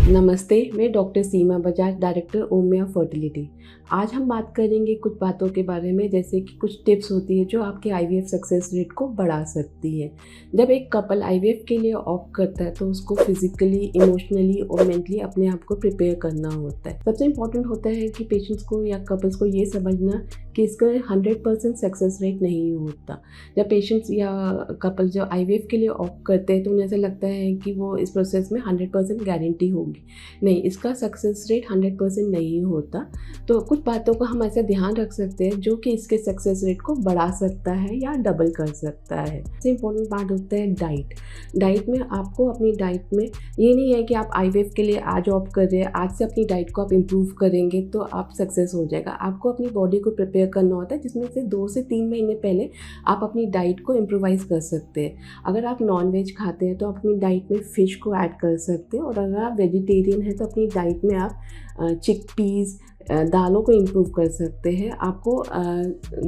नमस्ते, मैं डॉक्टर सीमा Bajaj, director ओमिया fertility. आज हम बात करेंगे कुछ बातों के बारे में, जैसे कि कुछ टिप्स होती है जो आपके आईवीएफ सक्सेस रेट को बढ़ा सकती है। जब एक कपल आईवीएफ के लिए ऑप्ट करता है तो उसको फिजिकली, इमोशनली और मेंटली अपने आप को प्रिपेयर करना होता है। सबसे इम्पॉर्टेंट होता है कि पेशेंट्स को या कपल्स को ये समझना कि इसका 100% सक्सेस रेट नहीं होता। जब पेशेंट्स या कपल जो आईवीएफ के लिए ऑप्ट करते हैं तो उन्हें ऐसा लगता है कि वो इस प्रोसेस में 100% गारंटी होगी। नहीं, इसका सक्सेस रेट 100% नहीं होता। तो कुछ बातों का हम ऐसा ध्यान रख सकते हैं जो कि इसके सक्सेस रेट को बढ़ा सकता है या डबल कर सकता है। सबसे इम्पोर्टेंट पार्ट होता है डाइट। डाइट में आपको अपनी डाइट में ये नहीं है कि आप आईवीएफ के लिए आज ऑप्ट कर रहे हैं, आज से अपनी डाइट को आप इम्प्रूव करेंगे तो आप सक्सेस हो जाएगा। आपको अपनी बॉडी को प्रिपेयर करना होता है, जिसमें से 2 से 3 महीने पहले आप अपनी डाइट को इम्प्रोवाइज़ कर सकते हैं। अगर आप नॉन वेज खाते हैं तो अपनी डाइट में फ़िश को ऐड कर सकते हैं, और अगर आप वेजिटेरियन है तो अपनी डाइट में आप चिकपीज़, दालों को इम्प्रूव कर सकते हैं। आपको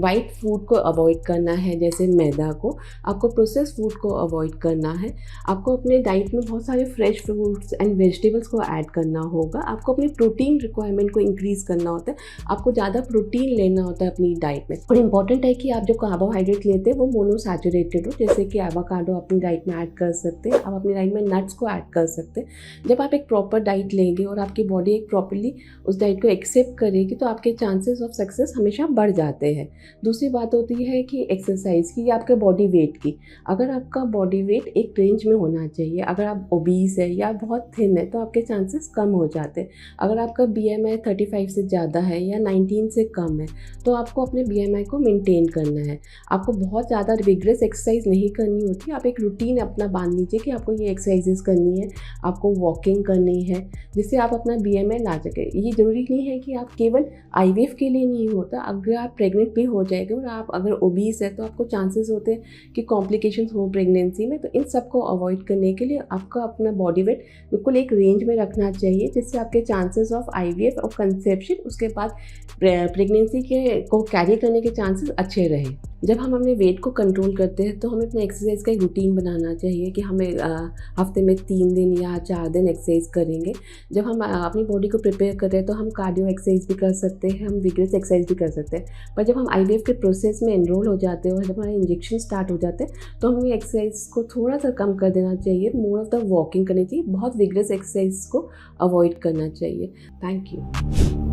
वाइट फूड को अवॉइड करना है, जैसे मैदा को। आपको प्रोसेस फूड को अवॉइड करना है। आपको अपने डाइट में बहुत सारे फ्रेश फ्रूट्स एंड वेजिटेबल्स को ऐड करना होगा। आपको अपनी प्रोटीन रिक्वायरमेंट को इंक्रीज़ करना होता है। आपको ज़्यादा प्रोटीन लेना होता है अपनी डाइट में। और इम्पॉर्टेंट है कि आप जो कार्बोहाइड्रेट लेते हैं वो मोनोसैचुरेटेड हो, जैसे कि एवोकाडो अपनी डाइट में ऐड कर सकते हैं। आप अपनी डाइट में नट्स को ऐड कर सकते हैं। जब आप एक प्रॉपर डाइट लेंगे और आपकी बॉडी एक प्रॉपरली उस डाइट को एक्सेप्ट करेगी तो आपके चांसेस ऑफ सक्सेस हमेशा बढ़ जाते हैं। दूसरी बात होती है कि एक्सरसाइज की या आपके बॉडी वेट की। अगर आपका बॉडी वेट एक रेंज में होना चाहिए, अगर आप ओबीस है या बहुत थिन है तो आपके चांसेस कम हो जाते हैं। अगर आपका बीएमआई 35 से ज़्यादा है या 19 से कम है तो आपको अपने बीएमआई को मेंटेन करना है। आपको बहुत ज़्यादा विग्रेस एक्सरसाइज नहीं करनी होती। आप एक रूटीन अपना बांध लीजिए कि आपको ये एक्सरसाइजेस करनी है, आपको वॉकिंग करनी है, जिससे आप अपना बीएमआई ला सकें। ये ज़रूरी नहीं है कि आप केवल आईवीएफ के लिए नहीं होता। अगर आप प्रेग्नेंट भी हो जाएंगे और आप अगर ओबीस है तो आपको चांसेस होते हैं कि कॉम्प्लिकेशंस हो प्रेगनेंसी में। तो इन सब को अवॉइड करने के लिए आपका अपना बॉडी वेट बिल्कुल एक रेंज में रखना चाहिए, जिससे आपके चांसेस ऑफ आईवीएफ और कंसेप्शन, उसके बाद प्रेगनेंसी के को कैरी करने के चांसेस अच्छे रहे। जब हम अपने वेट को कंट्रोल करते हैं तो हमें अपने एक्सरसाइज का एक रूटीन बनाना चाहिए कि हमें हफ्ते में 3 दिन या 4 दिन एक्सरसाइज करेंगे। जब हम अपनी बॉडी को प्रिपेयर कर रहे हैं तो हम कार्डियो एक्सरसाइज भी कर सकते हैं, हम विग्रेस एक्सरसाइज भी कर सकते हैं। पर जब हम आईवीएफ के प्रोसेस में एनरोल हो जाते हैं और जब हमारे इंजेक्शन स्टार्ट हो जाते हैं तो हमें एक्सरसाइज को थोड़ा सा कम कर देना चाहिए। मोर ऑफ द वॉकिंग करनी चाहिए, बहुत विग्रेस एक्सरसाइज को अवॉइड करना चाहिए। Thank you.